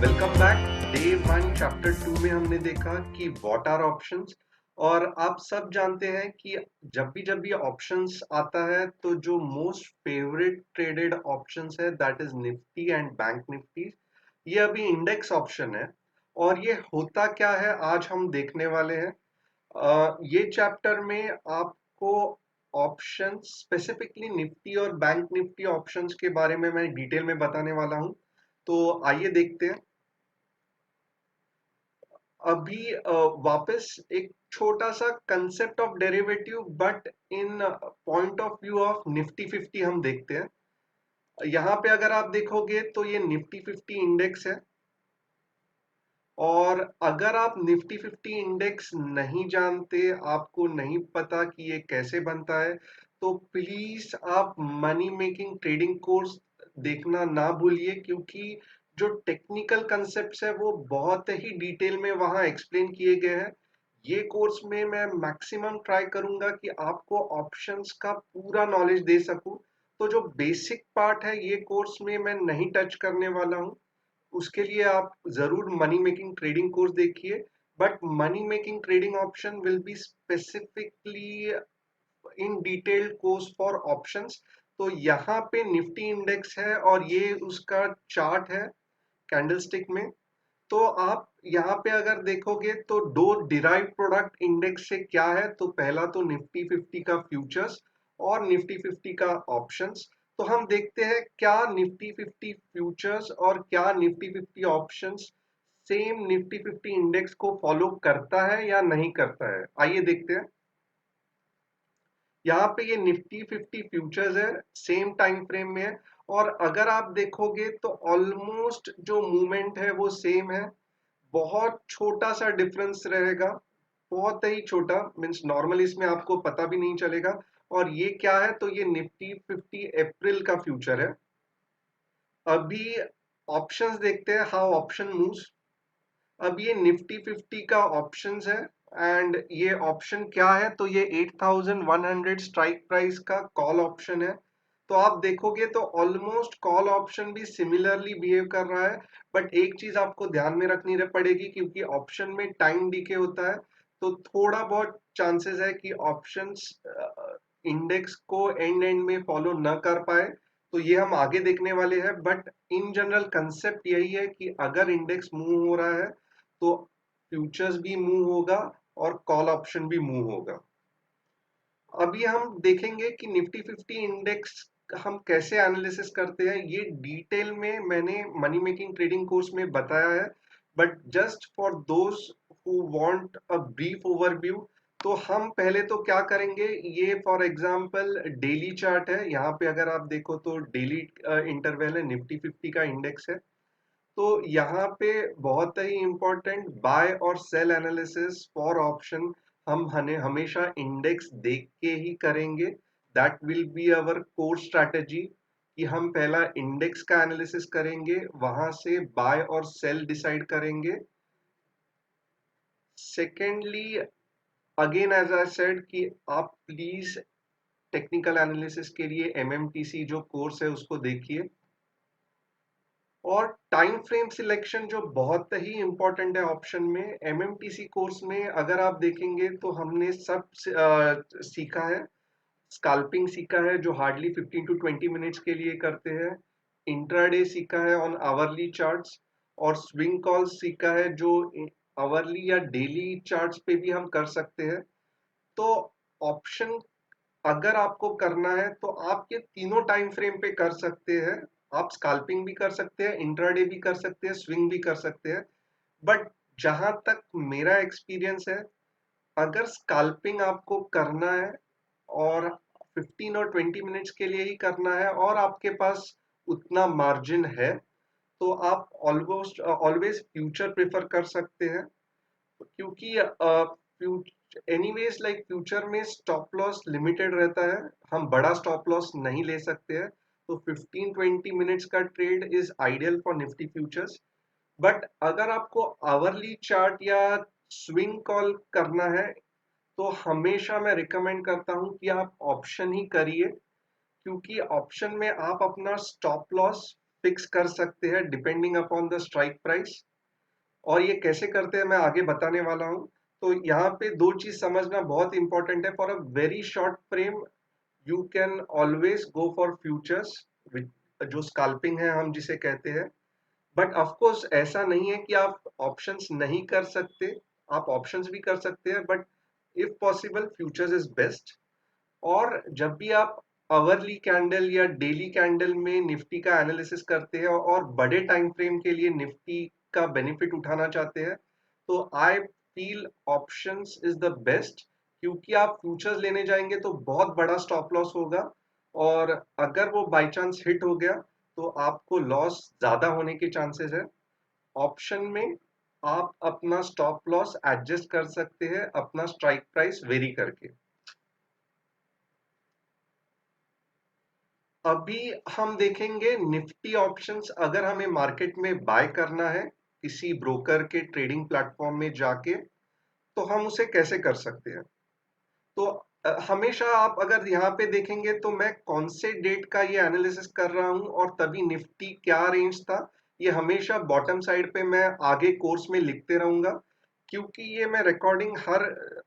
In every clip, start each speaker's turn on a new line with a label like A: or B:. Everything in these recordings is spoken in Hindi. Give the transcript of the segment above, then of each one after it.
A: Welcome back. Day one chapter 2 में हमने देखा कि व्हाट आर ऑप्शंस। और आप सब जानते हैं कि जब भी ऑप्शंस आता है तो जो मोस्ट फेवरेट ट्रेडेड ऑप्शंस है that is Nifty and bank Nifty. ये अभी इंडेक्स ऑप्शन है और ये होता क्या है आज हम देखने वाले हैं। ये चैप्टर में आपको ऑप्शंस स्पेसिफिकली निफ्टी और बैंक निफ्टी ऑप्शंस के बारे में मैं डिटेल में बताने वाला हूं। तो आइए देखते हैं। अभी वापस एक छोटा सा concept of derivative but in point of view of Nifty 50 हम देखते हैं। यहाँ पे अगर आप देखोगे तो ये निफ्टी 50 इंडेक्स है। और अगर आप निफ्टी 50 इंडेक्स नहीं जानते, आपको नहीं पता कि ये कैसे बनता है, तो प्लीज आप मनी मेकिंग ट्रेडिंग कोर्स देखना ना भूलिए, क्योंकि जो टेक्निकल कंसेप्ट्स है वो बहुत ही डिटेल में वहां एक्सप्लेन किए गए हैं। ये कोर्स में मैं मैक्सिमम ट्राई करूंगा कि आपको ऑप्शंस का पूरा नॉलेज दे सकूं। तो जो बेसिक पार्ट है ये कोर्स में मैं नहीं टच करने वाला हूं। उसके लिए आप जरूर मनी मेकिंग ट्रेडिंग कोर्स देखिए। But money making trading option will be specifically in detailed course for options. तो यहाँ पे निफ्टी इंडेक्स है और ये उसका चार्ट है कैंडलस्टिक में। तो आप यहाँ पे अगर देखोगे तो दो डिराइव प्रोडक्ट इंडेक्स से क्या है, तो पहला तो निफ्टी 50 का फ्यूचर्स और निफ्टी 50 का ऑप्शंस। तो हम देखते हैं क्या निफ्टी 50 फ्यूचर्स और क्या Nifty 50 options same Nifty 50 index को फॉलो करता है या नहीं करता है। आइए देखते हैं। यहाँ पे ये निफ्टी 50 फ्यूचर्स है, सेम टाइम फ्रेम में है। और अगर आप देखोगे तो ऑलमोस्ट जो मूवमेंट है वो सेम है। बहुत छोटा सा डिफरेंस रहेगा, बहुत ही छोटा, मीन्स नॉर्मली इसमें आपको पता भी नहीं चलेगा। और ये क्या है, तो ये निफ्टी 50 अप्रैल का फ्यूचर है। अभी ऑप्शंस देखते हैं, हाउ ऑप्शन मूव्स। अब ये निफ्टी 50 का ऑप्शंस है। एंड ये ऑप्शन क्या है, तो ये 8100 स्ट्राइक प्राइस का कॉल ऑप्शन है। तो आप देखोगे तो ऑलमोस्ट कॉल ऑप्शन भी सिमिलरली बिहेव कर रहा है। बट एक चीज आपको ध्यान में रखनी पड़ेगी, क्योंकि ऑप्शन में टाइम डीके होता है। तो थोड़ा बहुत चांसेस है कि ऑप्शंस इंडेक्स को एंड एंड में फॉलो न कर पाए। तो ये हम आगे देखने वाले हैं। बट इन जनरल कंसेप्ट यही है कि अगर इंडेक्स मूव हो रहा है तो फ्यूचर्स भी मूव होगा और कॉल ऑप्शन भी मूव होगा। अभी हम देखेंगे कि निफ्टी 50 इंडेक्स हम कैसे एनालिसिस करते हैं। ये डिटेल में मैंने मनी मेकिंग ट्रेडिंग कोर्स में बताया है। But just for those who want a brief overview, तो हम पहले तो क्या करेंगे, ये फॉर एग्जांपल डेली चार्ट है। यहाँ पे अगर आप देखो तो डेली इंटरवल है, निफ्टी 50 का इंडेक्स है। तो यहाँ पे बहुत ही इंपॉर्टेंट बाय और सेल एनालिसिस फॉर ऑप्शन हम हमेशा इंडेक्स देख के ही करेंगे। That will be our core strategy कि हम पहला इंडेक्स का एनालिसिस करेंगे, वहां से बाय और सेल डिसाइड करेंगे। Secondly, again as I said कि आप प्लीज टेक्निकल एनालिसिस के लिए एमएमटीसी जो कोर्स है उसको देखिए। और टाइम फ्रेम सिलेक्शन जो बहुत ही इंपॉर्टेंट है ऑप्शन में, एमएमटीसी कोर्स में अगर आप देखेंगे तो हमने सब सीखा है। स्कैल्पिंग सीखा है जो हार्डली 15 टू 20 मिनट्स के लिए करते हैं। इंट्राडे सीखा है ऑन आवरली चार्ट्स। और स्विंग कॉल सीखा है जो आवरली या डेली चार्ट्स पे भी हम कर सकते हैं। तो ऑप्शन अगर आपको करना है तो आप ये तीनों टाइम फ्रेम पे कर सकते हैं। आप स्कैल्पिंग भी कर सकते हैं, इंट्राडे भी कर सकते हैं, स्विंग भी कर सकते हैं। बट जहां तक मेरा एक्सपीरियंस है, अगर स्कैल्पिंग आपको करना है और 15 और 20 मिनट्स के लिए ही करना है और आपके पास उतना मार्जिन है, तो आप ऑलमोस्ट ऑलवेज फ्यूचर प्रेफर कर सकते हैं। क्योंकि एनीवेज लाइक फ्यूचर में स्टॉप लॉस लिमिटेड रहता है, हम बड़ा स्टॉप लॉस नहीं ले सकते हैं। तो 15-20 मिनट्स का trade is ideal for Nifty futures. But अगर आपको आवरली चार्ट या स्विंग कॉल करना है, तो हमेशा मैं रिकमेंड करता हूं कि आप ऑप्शन ही करिए। क्योंकि ऑप्शन में आप अपना स्टॉप लॉस फिक्स कर सकते हैं depending upon the strike price. और ये कैसे करते हैं मैं आगे बताने वाला हूँ। तो यहाँ पे दो चीज समझना बहुत इंपॉर्टेंट है। For a very short frame you can always go for futures, जो स्काल्पिंग है हम जिसे कहते हैं। बट ऑफ कोर्स ऐसा नहीं है कि आप ऑप्शंस नहीं कर सकते, आप ऑप्शंस भी कर सकते हैं, but if possible futures is best. और जब भी आप आवरली कैंडल या डेली कैंडल में निफ्टी का एनालिसिस करते हैं और बड़े टाइम फ्रेम के लिए निफ्टी का बेनिफिट उठाना चाहते हैं, तो I feel options is the best. क्योंकि आप फ्यूचर्स लेने जाएंगे तो बहुत बड़ा स्टॉप लॉस होगा, और अगर वो बाय चांस हिट हो गया तो आपको लॉस ज्यादा होने के चांसेस है। ऑप्शन में आप अपना स्टॉप लॉस एडजस्ट कर सकते हैं अपना स्ट्राइक प्राइस वेरी करके। अभी हम देखेंगे निफ्टी ऑप्शंस, अगर हमें मार्केट में बाय करना है किसी ब्रोकर के ट्रेडिंग प्लेटफॉर्म में जाके, तो हम उसे कैसे कर सकते हैं। तो हमेशा आप अगर यहाँ पे देखेंगे तो मैं कौन से डेट का ये एनालिसिस कर रहा हूँ और तभी निफ्टी क्या रेंज था, ये हमेशा बॉटम साइड पे मैं आगे कोर्स में लिखते रहूंगा। क्योंकि ये मैं रिकॉर्डिंग हर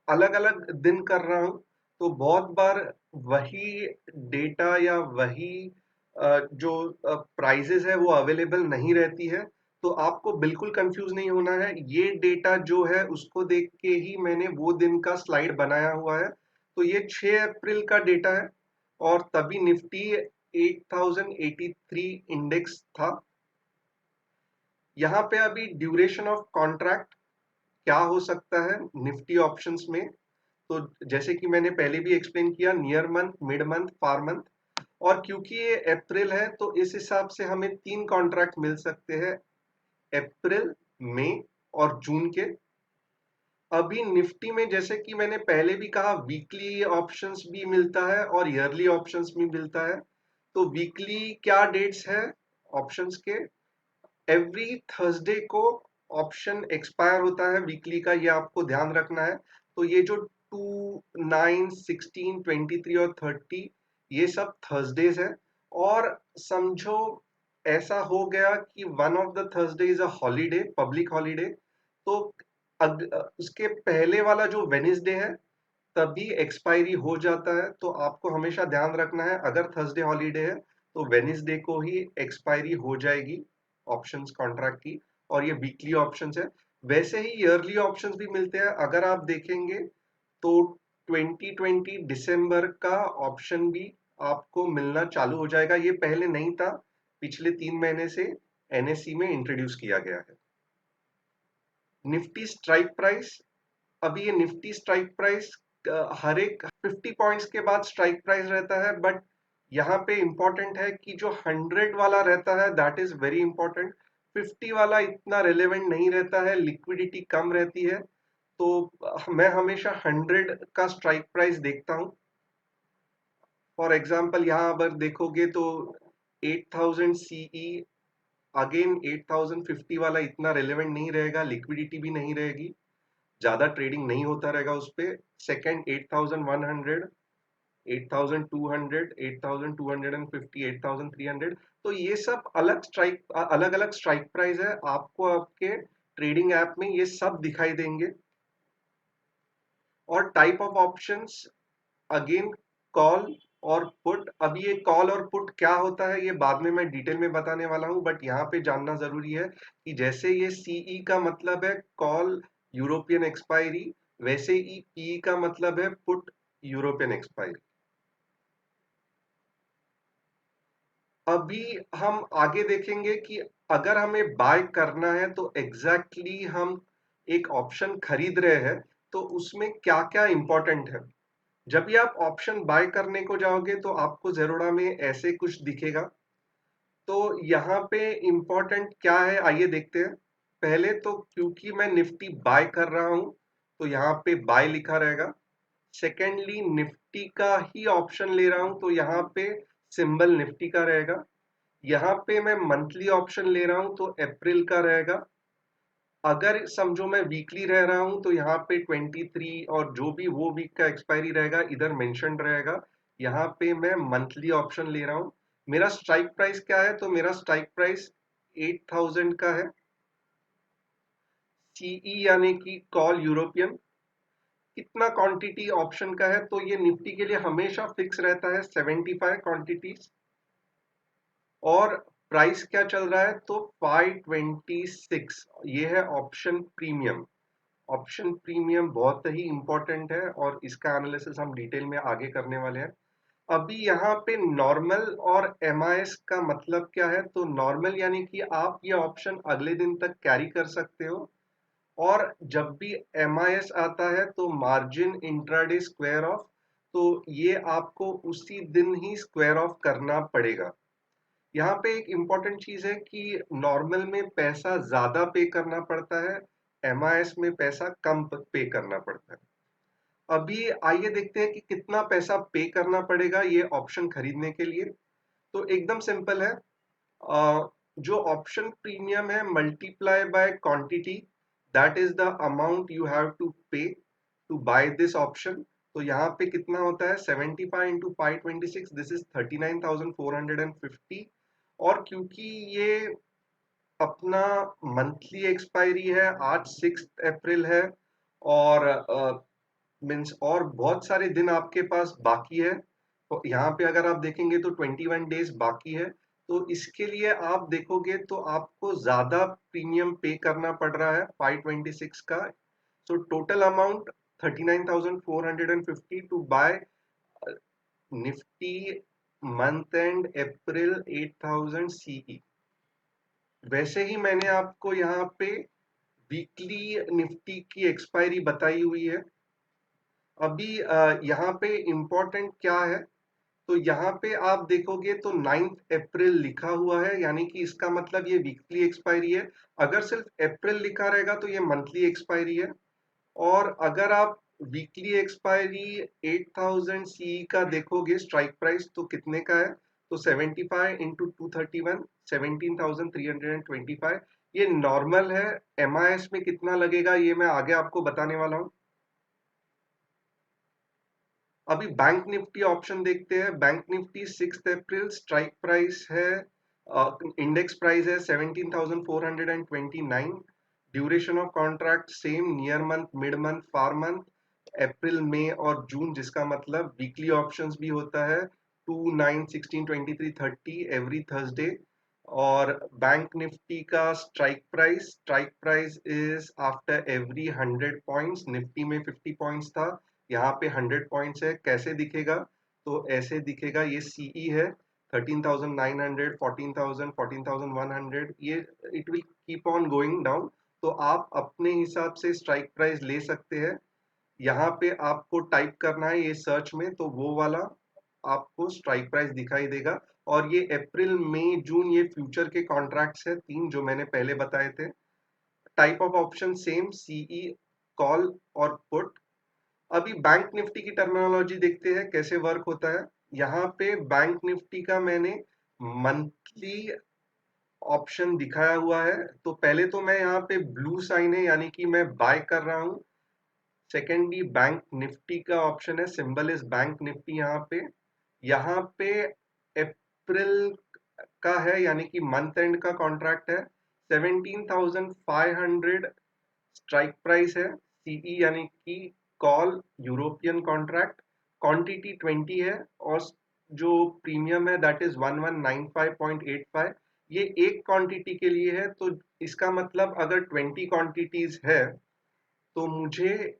A: अलग अलग दिन कर रहा हूँ, तो बहुत बार वही डेटा या वही जो प्राइजेस है वो अवेलेबल नहीं रहती है। तो आपको बिल्कुल कंफ्यूज नहीं होना है, ये डेटा जो है उसको देख के ही मैंने वो दिन का स्लाइड बनाया हुआ है। तो ये 6 अप्रैल का डेटा है, और तभी निफ्टी 8083 इंडेक्स था। यहाँ पे अभी ड्यूरेशन ऑफ कॉन्ट्रैक्ट क्या हो सकता है निफ्टी ऑप्शंस में। तो जैसे कि मैंने पहले भी एक्सप्लेन किया, near month, mid month, far month. और क्योंकि ये अप्रैल है तो इस हिसाब से हमें 3 कॉन्ट्रैक्ट मिल सकते हैं, अप्रैल, मई और जून के। अभी निफ्टी में जैसे कि मैंने पहले भी कहा, वीकली ऑप्शंस भी मिलता है और ईयरली ऑप्शंस भी मिलता है। तो वीकली क्या डेट्स है ऑप्शंस के, एवरी थर्सडे को ऑप्शन एक्सपायर होता है वीकली का, ये आपको ध्यान रखना है। तो ये जो 2, 9, 16, 23 और 30, ये सब थर्सडेज है। और समझो ऐसा हो गया कि one of the Thursday is a holiday, public holiday, तो उसके पहले वाला जो वेनिसडे है तभी एक्सपायरी हो जाता है। तो आपको हमेशा ध्यान रखना है, अगर थर्सडे हॉलीडे है तो वेनिसडे को ही एक्सपायरी हो जाएगी ऑप्शंस कॉन्ट्रैक्ट की। और ये वीकली ऑप्शंस है। वैसे ही ईयरली ऑप्शंस भी मिलते हैं, अगर आप देखेंगे तो 2020 दिसंबर का ऑप्शन भी आपको मिलना चालू हो जाएगा। ये पहले नहीं था, पिछले 3 महीने से एनएससी में इंट्रोड्यूस किया गया है। निफ्टी स्ट्राइक प्राइस, अभी ये निफ्टी स्ट्राइक प्राइस हर एक 50 पॉइंट्स के बाद स्ट्राइक प्राइस रहता है। बट यहाँ पे इंपॉर्टेंट है कि जो 100 वाला रहता है दैट इज वेरी इंपॉर्टेंट। 50 वाला इतना रिलेवेंट नहीं रहता है, लिक्विडिटी कम रहती है। तो मैं हमेशा 100 का स्ट्राइक प्राइस देखता हूँ। फॉर एग्जाम्पल यहाँ अगर देखोगे तो 8000 सीई, अगेन 8050 वाला इतना रिलेवेंट नहीं रहेगा, लिक्विडिटी भी नहीं रहेगी, ज्यादा ट्रेडिंग नहीं होता रहेगा उस पे। सेकंड 8100, 8200, 8250, 8300, तो ये सब अलग स्ट्राइक, अलग अलग स्ट्राइक प्राइस है, आपको आपके ट्रेडिंग ऐप में ये सब दिखाई देंगे। और type of options, again call और पुट। अभी ये कॉल और पुट क्या होता है ये बाद में मैं डिटेल में बताने वाला हूं, बट यहाँ पे जानना जरूरी है कि जैसे ये सीई का मतलब है कॉल यूरोपियन एक्सपायरी, वैसे ही पी का मतलब है पुट यूरोपियन एक्सपायरी। अभी हम आगे देखेंगे कि अगर हमें बाय करना है तो एग्जैक्टली हम एक ऑप्शन खरीद रहे हैं तो उसमें क्या क्या इंपॉर्टेंट है। जब भी आप ऑप्शन बाय करने को जाओगे तो आपको जेरोडा में ऐसे कुछ दिखेगा। तो यहाँ पे इंपॉर्टेंट क्या है आइए देखते हैं। पहले तो क्योंकि मैं निफ्टी बाय कर रहा हूं तो यहाँ पे बाय लिखा रहेगा। सेकेंडली निफ्टी का ही ऑप्शन ले रहा हूं तो यहाँ पे सिंबल निफ्टी का रहेगा। यहाँ पे मैं मंथली ऑप्शन ले रहा हूं तो अप्रैल का रहेगा। अगर समझो मैं वीकली रह रहा हूं तो यहाँ पे 23 और जो भी वो वीक का एक्सपायरी रहेगा इधर मेंशन रहेगा। यहाँ पे मैं मंथली ऑप्शन ले रहा हूँ। मेरा स्ट्राइक प्राइस क्या है? तो मेरा स्ट्राइक प्राइस 8000 का है। सीई यानी कि कॉल यूरोपियन। कितना क्वांटिटी ऑप्शन का है? तो ये निफ्टी के लिए हमेशा फिक्स रहता है 75 क्वांटिटीज। और प्राइस क्या चल रहा है? तो 526। ये है ऑप्शन प्रीमियम। ऑप्शन प्रीमियम बहुत ही इंपॉर्टेंट है और इसका एनालिसिस हम डिटेल में आगे करने वाले हैं। अभी यहाँ पे नॉर्मल और एमआईएस का मतलब क्या है? तो नॉर्मल यानी कि आप ये ऑप्शन अगले दिन तक कैरी कर सकते हो, और जब भी एमआईएस आता है तो मार्जिन इंट्राडे स्क्वायर ऑफ, तो ये आपको उसी दिन ही स्क्वायर ऑफ करना पड़ेगा। यहाँ पे एक इम्पॉर्टेंट चीज है कि नॉर्मल में पैसा ज्यादा पे करना पड़ता है, एमआईएस में पैसा कम पे करना पड़ता है। अभी आइए देखते हैं कि कितना पैसा पे करना पड़ेगा ये ऑप्शन खरीदने के लिए। तो एकदम सिंपल है। जो ऑप्शन प्रीमियम है, multiply by quantity, that is the amount you have to pay to buy this option. तो यहाँ पे कितना होता है? 75 इंटू 526, दिस इज 39,450। और क्योंकि ये अपना मंथली एक्सपायरी है, आज 6 अप्रैल है, और मीन्स और बहुत सारे दिन आपके पास बाकी है। तो यहाँ पे अगर आप देखेंगे तो 21 डेज बाकी है। तो इसके लिए आप देखोगे तो आपको ज्यादा प्रीमियम पे करना पड़ रहा है 526 का। So total amount 39,450 to buy Nifty month end April 8000 CE. वैसे ही मैंने आपको यहाँ पे वीकली निफ्टी की एक्सपायरी बताई हुई है। अभी यहाँ पे इम्पोर्टेंट क्या है? तो यहाँ पे आप देखोगे तो 9 अप्रैल लिखा हुआ है, यानी कि इसका मतलब ये वीकली एक्सपायरी है। अगर सिर्फ अप्रैल लिखा रहेगा तो ये मंथली एक्सपायरी है। और अगर आप वीकली एक्सपायरी 8000 सी का देखोगे स्ट्राइक प्राइस तो कितने का है? तो 75 इंटू 231, 17,325। ये नॉर्मल है। एमआईएस में कितना लगेगा ये मैं आगे आपको बताने वाला हूँ। अभी बैंक निफ्टी ऑप्शन देखते हैं। Bank Nifty 6 April strike price है, इंडेक्स प्राइस है 17,429। Duration of contract same, near month, mid month, far month, April, मई और जून, जिसका मतलब वीकली ऑप्शंस भी होता है 2, 9, 16, 23, 30 एवरी थर्सडे। और बैंक निफ्टी का strike price is after every 100 points. Nifty में 50 पॉइंट्स था, यहाँ पे 100 पॉइंट्स है। कैसे दिखेगा? तो ऐसे दिखेगा। ये सीई है 13,900, 14,000, 14,100, ये it will keep on going down. तो आप अपने हिसाब से स्ट्राइक प्राइस ले सकते हैं। यहाँ पे आपको टाइप करना है ये सर्च में, तो वो वाला आपको स्ट्राइक प्राइस दिखाई देगा। और ये अप्रैल, मई, जून, ये फ्यूचर के कॉन्ट्रैक्ट्स है तीन, जो मैंने पहले बताए थे। Type of option same, CE, call और पुट। अभी बैंक निफ्टी की टर्मिनोलॉजी देखते हैं कैसे वर्क होता है। यहाँ पे बैंक निफ्टी का मैंने मंथली ऑप्शन दिखाया हुआ है। तो पहले तो मैं यहाँ पे ब्लू साइन है यानी कि मैं बाय कर रहा हूँ। सेकेंडली बैंक निफ्टी का ऑप्शन है, सिंबल इज बैंक निफ्टी। यहाँ पे अप्रैल का है यानी कि मंथ एंड का कॉन्ट्रैक्ट है, 17,500 स्ट्राइक प्राइस है। सीई यानी कि कॉल यूरोपियन कॉन्ट्रैक्ट, क्वांटिटी 20 है, और जो प्रीमियम है दैट इज 1195.85। ये एक क्वांटिटी के लिए है। तो इसका मतलब अगर 20 क्वांटिटीज है तो मुझे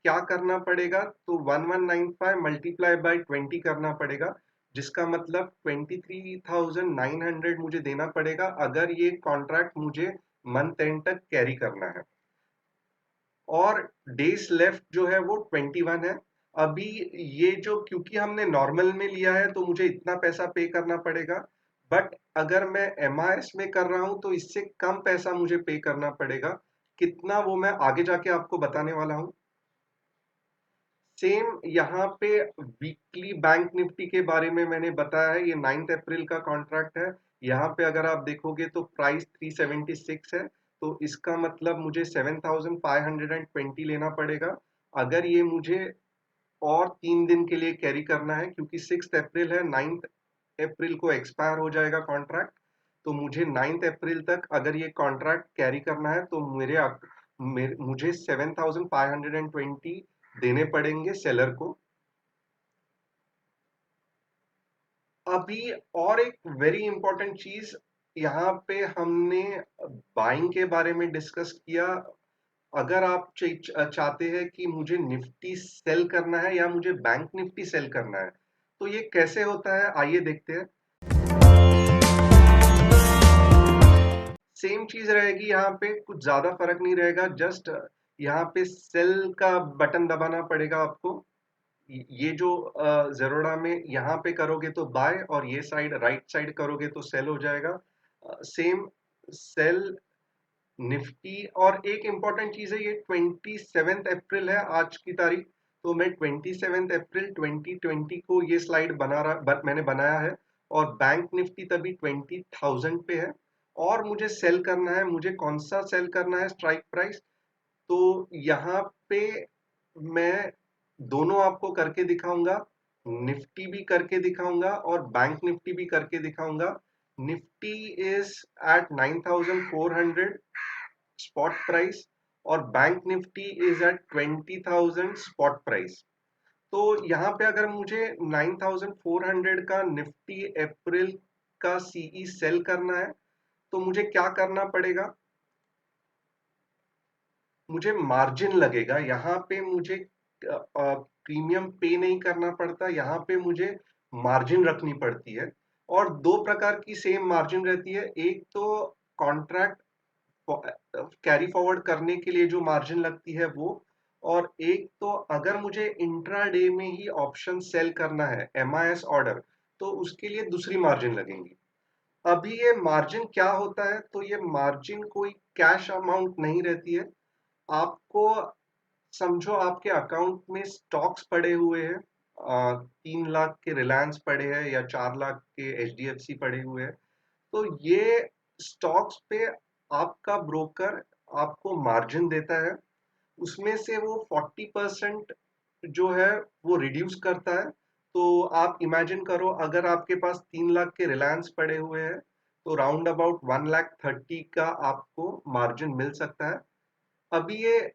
A: क्या करना पड़ेगा? तो 1195 मल्टीप्लाई बाय 20 करना पड़ेगा, जिसका मतलब 23,900 मुझे देना पड़ेगा अगर ये कॉन्ट्रैक्ट मुझे मंथ एंड तक कैरी करना है। और डेज लेफ्ट जो है वो 21 है। अभी ये जो, क्योंकि हमने नॉर्मल में लिया है तो मुझे इतना पैसा पे करना पड़ेगा। बट अगर मैं एमआईएस में कर रहा हूं तो इससे कम पैसा मुझे पे करना पड़ेगा। कितना, वो मैं आगे जाके आपको बताने वाला हूं। सेम यहाँ पे वीकली बैंक निफ्टी के बारे में मैंने बताया है, ये 9 अप्रैल का कॉन्ट्रैक्ट है। यहाँ पे अगर आप देखोगे तो प्राइस 376 है। तो इसका मतलब मुझे 7,520 लेना पड़ेगा अगर ये मुझे और 3 दिन के लिए कैरी करना है, क्योंकि 6 अप्रैल है, 9 अप्रैल को एक्सपायर हो जाएगा कॉन्ट्रैक्ट। तो मुझे 9 अप्रैल तक अगर ये कॉन्ट्रैक्ट कैरी करना है तो मुझे 7,520 देने पड़ेंगे सेलर को। अभी और एक वेरी इंपॉर्टेंट चीज, यहाँ पे हमने बाइंग के बारे में डिस्कस किया। अगर आप चाहते हैं कि मुझे निफ्टी सेल करना है या मुझे बैंक निफ्टी सेल करना है, तो ये कैसे होता है आइए देखते हैं। सेम चीज रहेगी, यहाँ पे कुछ ज्यादा फर्क नहीं रहेगा। जस्ट यहाँ पे सेल का बटन दबाना पड़ेगा आपको। ये जो जेरोडा में यहाँ पे करोगे तो बाय, और ये साइड राइट साइड करोगे तो सेल हो जाएगा। Same sell Nifty. और एक इंपॉर्टेंट चीज है, ये 27 अप्रैल है आज की तारीख। तो मैं 27 अप्रैल 2020 को ये स्लाइड मैंने बनाया है। और बैंक निफ्टी तभी 20,000 पे है। और मुझे सेल करना है, मुझे कौन सा सेल करना है स्ट्राइक प्राइस। तो यहाँ पे मैं दोनों आपको करके दिखाऊंगा, निफ्टी भी करके दिखाऊंगा और बैंक निफ्टी भी करके दिखाऊंगा। Nifty is at 9,400 spot price और bank Nifty is at 20,000 spot price. तो यहाँ पे अगर मुझे 9,400 का निफ्टी अप्रैल का सीई सेल करना है तो मुझे क्या करना पड़ेगा। मुझे मार्जिन लगेगा, यहाँ पे मुझे प्रीमियम पे नहीं करना पड़ता, यहाँ पे मुझे मार्जिन रखनी पड़ती है। और दो प्रकार की सेम मार्जिन रहती है, एक तो कॉन्ट्रैक्ट कैरी फॉरवर्ड करने के लिए जो मार्जिन लगती है वो, और एक तो अगर मुझे इंट्राडे में ही ऑप्शन सेल करना है एमआईएस ऑर्डर, तो उसके लिए दूसरी मार्जिन लगेंगी। अभी ये मार्जिन क्या होता है, तो ये मार्जिन कोई कैश अमाउंट नहीं रहती है। आपको समझो आपके अकाउंट में स्टॉक्स पड़े हुए हैं, 3 लाख के रिलायंस पड़े हैं या 4 लाख के एचडीएफसी पड़े हुए हैं। तो ये स्टॉक्स पे आपका ब्रोकर आपको मार्जिन देता है, उसमें से वो 40% जो है वो रिड्यूस करता है। तो आप इमेजिन करो, अगर आपके पास 3 लाख के रिलायंस पड़े हुए हैं तो राउंड अबाउट 1,30,000 का आपको मार्जिन मिल सकता है। अभी ये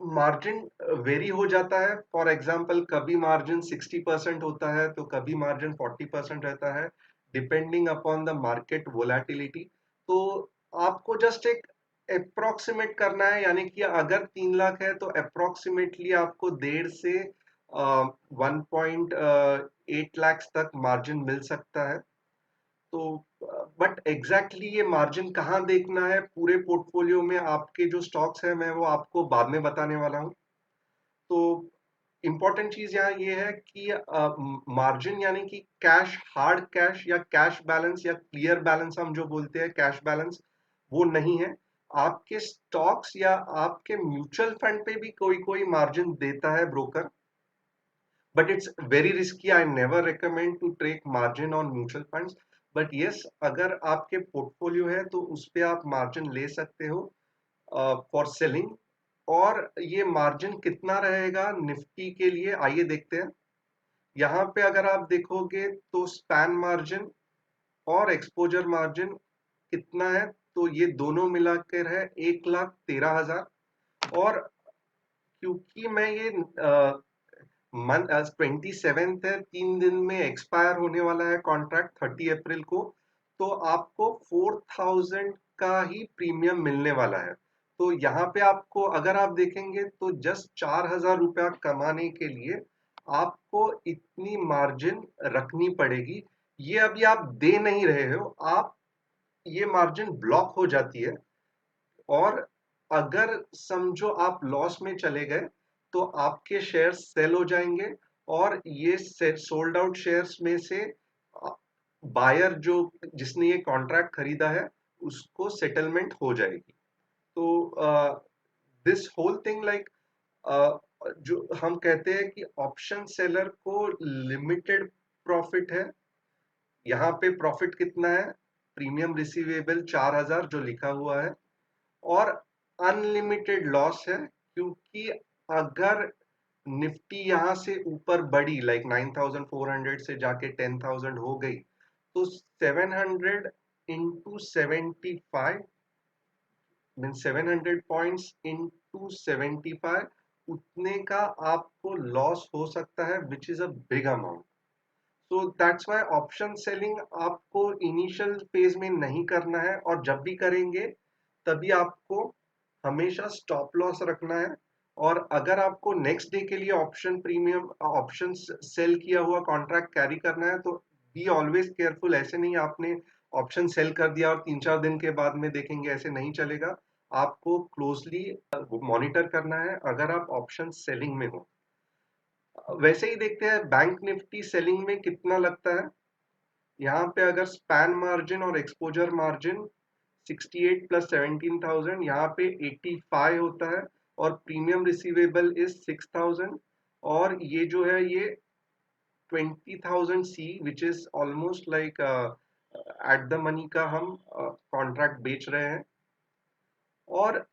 A: मार्जिन वेरी हो जाता है। फॉर एग्जाम्पल कभी मार्जिन 60% होता है तो कभी मार्जिन 40% रहता है, depending upon the market volatility. तो आपको जस्ट एक अप्रोक्सीमेट करना है, यानी कि अगर 3 लाख है तो अप्रोक्सीमेटली आपको 1.5 से 1.8 लाख तक मार्जिन मिल सकता है। तो बट एग्जैक्टली ये मार्जिन कहाँ देखना है पूरे पोर्टफोलियो में, आपके जो स्टॉक्स है मैं वो आपको बाद में बताने वाला हूँ। तो इंपॉर्टेंट चीज यहाँ ये है कि मार्जिन यानी कि कैश, हार्ड कैश या कैश बैलेंस या क्लियर बैलेंस हम जो बोलते हैं कैश बैलेंस, वो नहीं है। आपके स्टॉक्स या आपके म्यूचुअल फंड पे भी कोई कोई मार्जिन देता है broker, but it's very risky. I never recommend to take margin on mutual funds. But yes, अगर आपके पोर्टफोलियो है तो उस पे आप मार्जिन ले सकते हो फॉर सेलिंग। और ये मार्जिन कितना रहेगा निफ्टी के लिए आइए देखते हैं। यहाँ पे अगर आप देखोगे तो स्पैन मार्जिन और एक्सपोजर मार्जिन कितना है, तो ये दोनों मिलाकर है 1,13,000। और क्योंकि मैं ये मंथ आज 27 है, 3 दिन में एक्सपायर होने वाला है कॉन्ट्रैक्ट 30 अप्रैल को, तो आपको 4,000 का ही प्रीमियम मिलने वाला है। तो यहाँ पे आपको अगर आप देखेंगे तो जस्ट 4,000 रुपया कमाने के लिए आपको इतनी मार्जिन रखनी पड़ेगी। ये अभी आप दे नहीं रहे हो, आप ये मार्जिन ब्लॉक हो जाती है। और अगर समझो आप लॉस में चले गए तो आपके शेयर्स सेल हो जाएंगे, और ये सोल्ड आउट शेयर्स में से बायर जो जिसने ये कॉन्ट्रैक्ट खरीदा है उसको सेटलमेंट हो जाएगी। तो दिस होल थिंग लाइक, जो हम कहते हैं कि ऑप्शन सेलर को लिमिटेड प्रॉफिट है। यहाँ पे प्रॉफिट कितना है, प्रीमियम रिसीवेबल 4,000 जो लिखा हुआ है, और अनलिमिटेड लॉस है, क्योंकि अगर निफ्टी यहाँ से ऊपर बढ़ी लाइक 9400 से जाके 10,000 हो गई, तो 700 इंटू 75 मीन 700 पॉइंट्स इंटू 75, उतने का आपको लॉस हो सकता है, which is a big amount. So that's why option selling आपको इनिशियल फेज में नहीं करना है, और जब भी करेंगे तभी आपको हमेशा स्टॉप लॉस रखना है। और अगर आपको नेक्स्ट डे के लिए ऑप्शन प्रीमियम ऑप्शन सेल किया हुआ कॉन्ट्रैक्ट कैरी करना है, तो बी ऑलवेज केयरफुल। ऐसे नहीं आपने ऑप्शन सेल कर दिया और 3-4 दिन के बाद में देखेंगे, ऐसे नहीं चलेगा। आपको क्लोजली मॉनिटर करना है अगर आप ऑप्शन सेलिंग में हो। वैसे ही देखते हैं बैंक निफ्टी सेलिंग में कितना लगता है। यहाँ पे अगर स्पैन मार्जिन और एक्सपोजर मार्जिन 68 प्लस 17,000, यहाँ पे 85 होता है, और प्रीमियम रिसीवेबल इज 6,000, और ये जो है ये 20,000 C, which is almost like at the money का हम कॉन्ट्रैक्ट बेच रहे हैं। और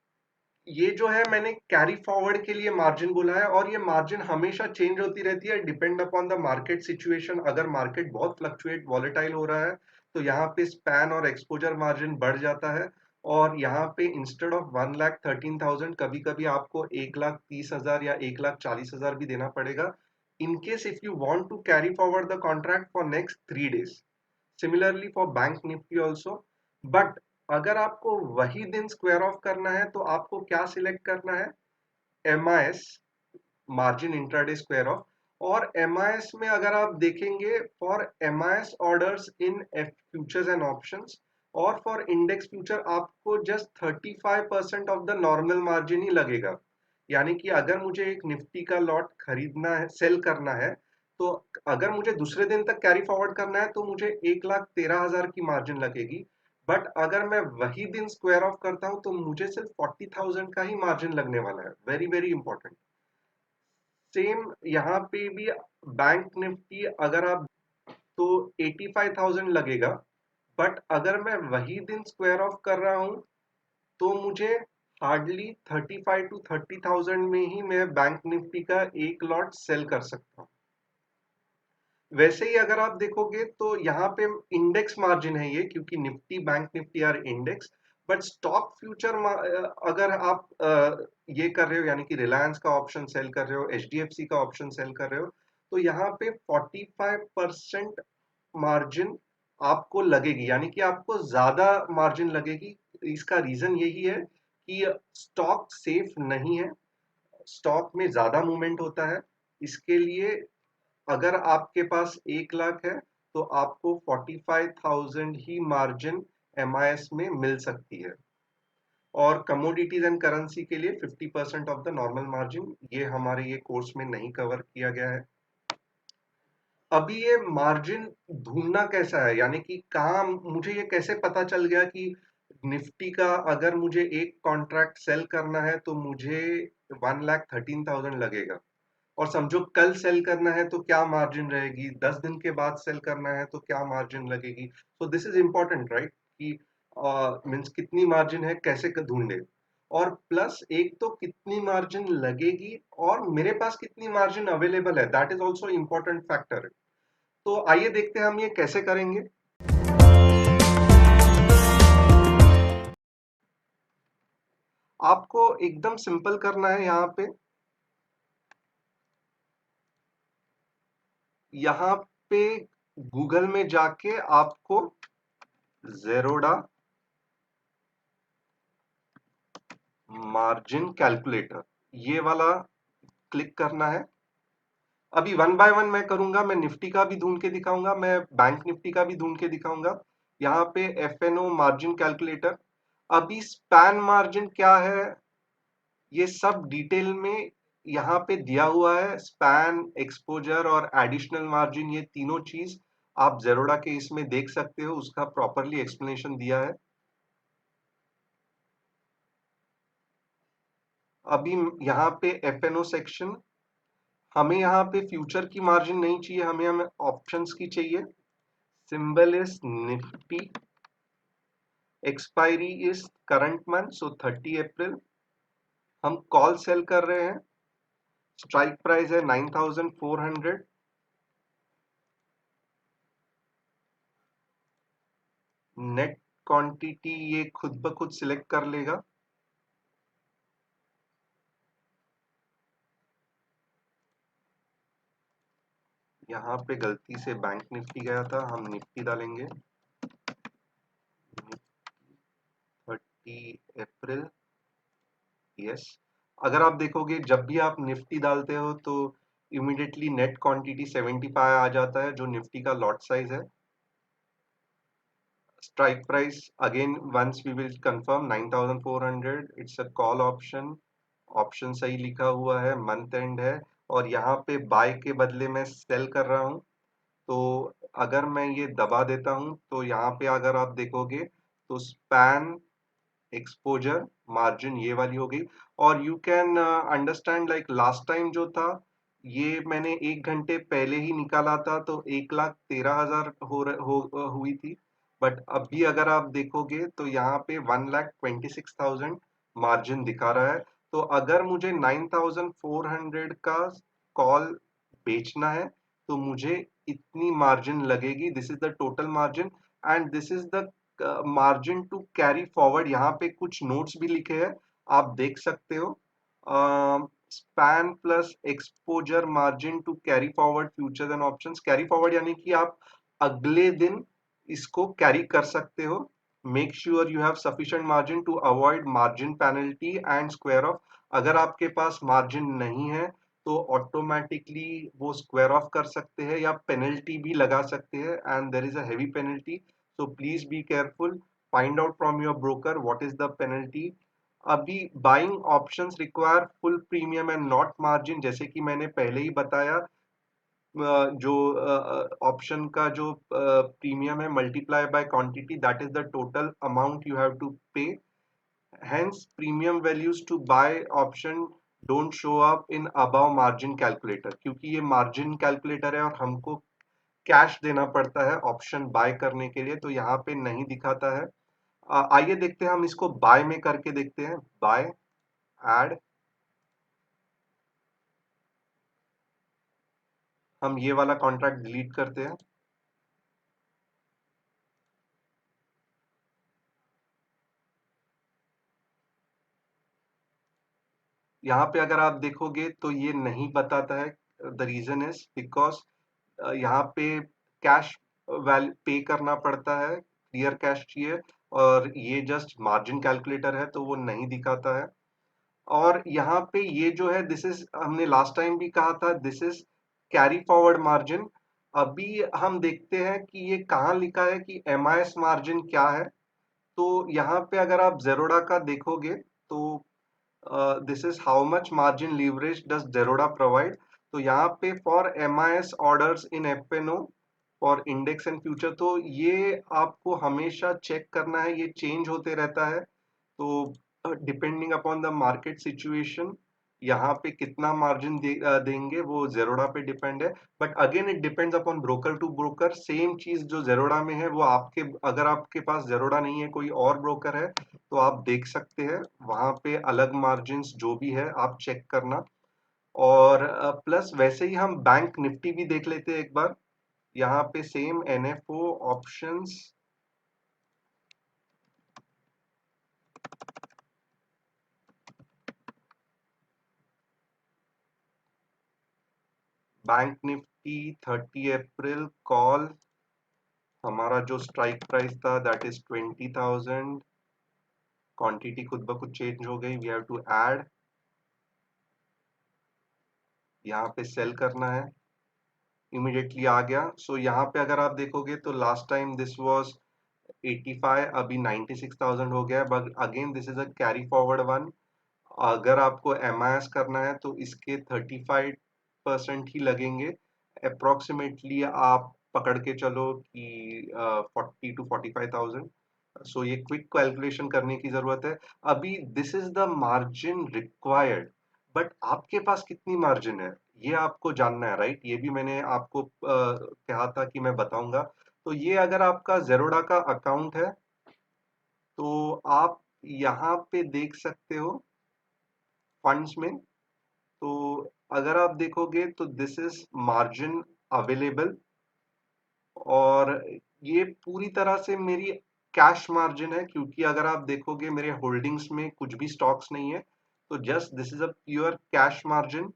A: ये जो है मैंने कैरी फॉरवर्ड के लिए मार्जिन बोला है, और ये मार्जिन हमेशा चेंज होती रहती है depend upon the market situation. अगर मार्केट बहुत फ्लक्चुएट वॉलेटाइल हो रहा है तो यहाँ पे स्पैन और एक्सपोजर मार्जिन बढ़ जाता है, और यहाँ पे इंस्टेड ऑफ 1,13,000 कभी कभी आपको 1,30,000 या 1,40,000 भी देना पड़ेगा, in case if you want to carry forward the contract for next 3 days। Similarly for bank Nifty also. But अगर आपको वही दिन स्क्वायर ऑफ करना है तो आपको क्या सिलेक्ट करना है, MIS, margin intraday square off. और MIS में अगर आप देखेंगे, for MIS orders in futures and options और फॉर इंडेक्स फ्यूचर आपको just 35% of the normal margin ही लगेगा। यानी कि अगर मुझे एक निफ्टी का लॉट खरीदना है, सेल करना है, तो अगर मुझे दूसरे दिन तक कैरी फॉरवर्ड करना है तो मुझे 1,13,000 की मार्जिन लगेगी। बट अगर मैं वही दिन स्क्वायर ऑफ करता हूं तो मुझे सिर्फ 40,000 का ही मार्जिन लगने वाला है। Very very important. सेम यहाँ पे भी बैंक निफ्टी अगर आप, तो 85,000 लगेगा। बट अगर मैं वही दिन स्क्वायर ऑफ कर रहा हूं तो मुझे हार्डली 35 to 30,000 में ही मैं बैंक निफ्टी का एक लॉट सेल कर सकता हूं। वैसे ही अगर आप देखोगे तो यहाँ पे इंडेक्स मार्जिन है ये, क्योंकि Nifty bank Nifty are index. But stock future अगर आप ये कर रहे हो, यानी कि रिलायंस का ऑप्शन सेल कर रहे हो, HDFC का ऑप्शन सेल कर रहे हो, तो यहाँ पे 45% मार्जिन आपको लगेगी, यानी कि आपको ज्यादा मार्जिन लगेगी। इसका रीजन यही है कि स्टॉक सेफ नहीं है, स्टॉक में ज्यादा मूवमेंट होता है। इसके लिए अगर आपके पास 1 लाख है तो आपको 45,000 ही मार्जिन MIS में मिल सकती है। और कमोडिटीज एंड करेंसी के लिए 50% ऑफ द नॉर्मल मार्जिन, ये हमारे ये कोर्स में नहीं कवर किया गया है। अभी ये मार्जिन ढूंढना कैसा है, यानी कि कहाँ मुझे ये कैसे पता चल गया कि निफ्टी का अगर मुझे एक कॉन्ट्रैक्ट सेल करना है तो मुझे 1,13,000 लगेगा, और समझो कल सेल करना है तो क्या मार्जिन रहेगी, 10 दिन के बाद सेल करना है तो क्या मार्जिन लगेगी। So this is important right, कि मीन्स कितनी मार्जिन है कैसे ढूंढे, और प्लस एक तो कितनी मार्जिन लगेगी और मेरे पास कितनी मार्जिन अवेलेबल है, that is also important factor. तो आइए देखते हैं हम ये कैसे करेंगे। आपको एकदम सिंपल करना है। यहाँ पे गूगल में जाके आपको जेरोडा मार्जिन कैलकुलेटर, ये वाला क्लिक करना है। अभी वन बाय वन मैं करूंगा, मैं निफ्टी का भी ढूंढ के दिखाऊंगा, मैं बैंक निफ्टी का भी ढूंढ के दिखाऊंगा। यहाँ पे FNO मार्जिन कैलकुलेटर। अभी स्पैन मार्जिन क्या है ये सब डिटेल में यहाँ पे दिया हुआ है। स्पैन, एक्सपोजर और एडिशनल मार्जिन, ये तीनों चीज आप जेरोडा के इसमें देख सकते हो, उसका प्रॉपरली एक्सप्लेनेशन दिया है। अभी यहाँ पे FNO सेक्शन, हमें यहाँ पे फ्यूचर की मार्जिन नहीं चाहिए, हमें हमें ऑप्शंस की चाहिए। Symbol is Nifty, expiry is current month so 30 अप्रैल। हम कॉल सेल कर रहे हैं, स्ट्राइक प्राइस है 9400। नेट क्वांटिटी ये खुद ब खुद सिलेक्ट कर लेगा। यहाँ पे गलती से बैंक निफ्टी गया था, हम निफ्टी डालेंगे। 30 अप्रैल। यस। अगर आप देखोगे जब भी आप निफ्टी डालते हो तो इमीडिएटली नेट क्वांटिटी 75 आ जाता है, जो निफ्टी का लॉट साइज है। Strike price again once we will confirm 9400। It's a call option. Option सही लिखा हुआ है, मंथ एंड है, और यहाँ पे बाय के बदले मैं सेल कर रहा हूँ। तो अगर मैं ये दबा देता हूँ तो यहाँ पे अगर आप देखोगे तो स्पैन, एक्सपोजर, मार्जिन ये वाली हो गई। और you can understand like last time जो था, ये मैंने 1 घंटे पहले ही निकाला था तो 1,13,000 हुई थी। बट अभी अगर आप देखोगे तो यहाँ पे 1,26,000 मार्जिन दिखा रहा है। तो अगर मुझे 9,400 का कॉल बेचना है तो मुझे इतनी मार्जिन लगेगी। This is the total margin and this is the margin to carry forward. यहाँ पे कुछ नोट्स भी लिखे हैं, आप देख सकते हो। Span plus exposure margin to carry forward futures and options. Carry forward यानी कि आप अगले दिन इसको कैरी कर सकते हो। Make sure you have sufficient margin to avoid margin penalty and square off. अगर आपके पास मार्जिन नहीं है तो ऑटोमेटिकली वो स्क्वायर ऑफ कर सकते हैं या पेनल्टी भी लगा सकते हैं, and there is a heavy penalty. So please be careful. Find out from your broker what is the penalty. अभी buying options require full premium and not margin. जैसे कि मैंने पहले ही बताया, जो ऑप्शन का जो प्रीमियम है multiply by quantity, that is the total amount you have to pay. Hence, premium values to buy option don't show up in above margin calculator, क्योंकि ये मार्जिन कैलकुलेटर है और हमको कैश देना पड़ता है ऑप्शन बाय करने के लिए, तो यहाँ पे नहीं दिखाता है। आइए देखते हैं, हम इसको बाय में करके देखते हैं। बाय, ऐड, हम ये वाला कॉन्ट्रैक्ट डिलीट करते हैं। यहाँ पे अगर आप देखोगे तो ये नहीं बताता है। द रीजन इज बिकॉज यहाँ पे कैश वैल पे करना पड़ता है, क्लियर कैश चाहिए, और ये जस्ट मार्जिन कैलकुलेटर है तो वो नहीं दिखाता है। और यहाँ पे ये जो है, दिस इज, हमने लास्ट टाइम भी कहा था, this is carry forward margin. अभी हम देखते हैं कि ये कहाँ लिखा है कि MIS मार्जिन क्या है। तो यहाँ पे अगर आप जेरोडा का देखोगे तो this is how much margin leverage does Zerodha provide. तो यहाँ पे for MIS orders in FNO for index and future, तो ये आपको हमेशा चेक करना है, ये चेंज होते रहता है। तो depending upon the market situation यहाँ पे कितना मार्जिन देंगे वो जेरोडा पे डिपेंड है। But again it depends upon broker to broker. Same चीज जो जेरोडा में है वो आपके, अगर आपके पास जेरोडा नहीं है, कोई और ब्रोकर है, तो आप देख सकते हैं वहां पे अलग मार्जिन्स जो भी है आप चेक करना। और प्लस वैसे ही हम बैंक निफ्टी भी देख लेते हैं एक बार। यहाँ पे same NFO options, bank Nifty 30 अप्रैल कॉल, हमारा जो स्ट्राइक प्राइस था दैट इज 20,000। क्वांटिटी खुद ब खुद चेंज हो गई, वी हैव टू ऐड, यहाँ पे सेल करना है, इमीडिएटली आ गया। सो यहाँ पे अगर आप देखोगे तो लास्ट टाइम दिस वाज 85, अभी 96,000 हो गया है। But again this is a carry forward one. अगर आपको MIS करना है तो इसके 35% ही लगेंगे अप्रोक्सीमेटली। आप पकड़ के चलो कि 40 to 45,000। सो ये क्विक कैलकुलेशन करने की जरूरत है। अभी this is the margin required, but आपके पास कितनी मार्जिन है ये आपको जानना है, राइट? ये भी मैंने आपको कहा था कि मैं बताऊंगा। तो ये अगर आपका जेरोडा का अकाउंट है तो आप यहाँ पे देख सकते हो फंड्स में। तो अगर आप देखोगे तो दिस इज मार्जिन अवेलेबल, और ये पूरी तरह से मेरी कैश मार्जिन है, क्योंकि अगर आप देखोगे मेरे होल्डिंग्स में कुछ भी स्टॉक्स नहीं है, तो just this is a pure cash margin.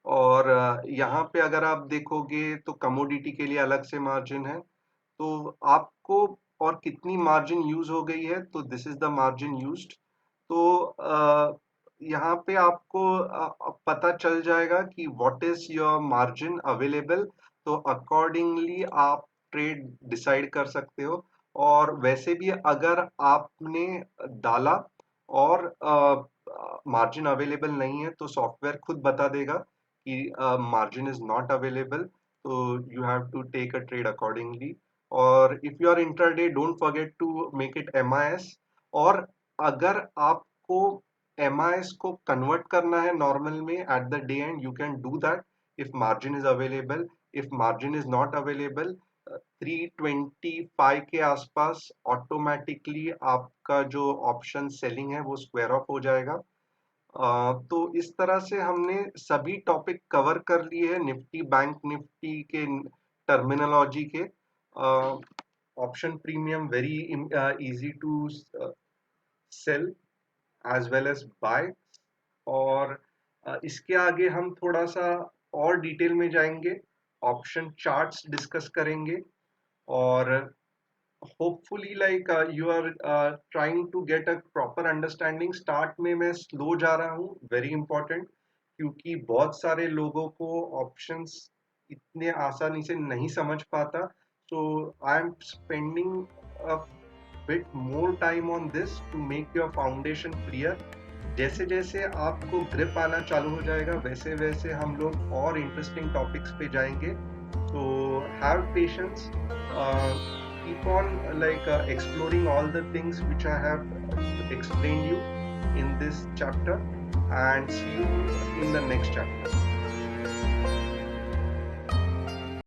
A: और यहाँ पे अगर आप देखोगे तो कमोडिटी के लिए अलग से मार्जिन है, तो आपको और कितनी मार्जिन यूज हो गई है, तो this is the margin used. तो यहाँ पे आपको पता चल जाएगा कि what is your margin available, तो अकॉर्डिंगली आप ट्रेड डिसाइड कर सकते हो। और वैसे भी अगर आपने डाला और मार्जिन अवेलेबल नहीं है, तो सॉफ्टवेयर खुद बता देगा कि मार्जिन इज नॉट अवेलेबल, तो you have to take a trade accordingly. और if you are intraday, don't forget to make it MIS। और अगर आपको MIS को कन्वर्ट करना है नॉर्मल में at the day and, you can do that if margin is available. If margin is not available, 325 के आसपास ऑटोमेटिकली आपका जो ऑप्शन सेलिंग है वो स्क्वायर ऑफ हो जाएगा। तो इस तरह से हमने सभी टॉपिक कवर कर लिए हैं निफ्टी बैंक निफ्टी के टर्मिनोलॉजी के। Option premium very easy to sell as well as buy. और इसके आगे हम थोड़ा सा और डिटेल में जाएंगे, ऑप्शन चार्ट्स डिस्कस करेंगे। और hopefully like you are trying to get a proper understanding. Start में मैं स्लो जा रहा हूँ, वेरी इंपॉर्टेंट, क्योंकि बहुत सारे लोगों को ऑप्शंस इतने आसानी से नहीं समझ पाता। So I am spending a bit more time on this to make your foundation clear. जैसे जैसे आपको ग्रिप आना चालू हो जाएगा, वैसे वैसे हम लोग और इंटरेस्टिंग टॉपिक्स पे जाएंगे। So have patience. Keep on exploring all the things which I have explained you in this chapter, and see you in the next chapter.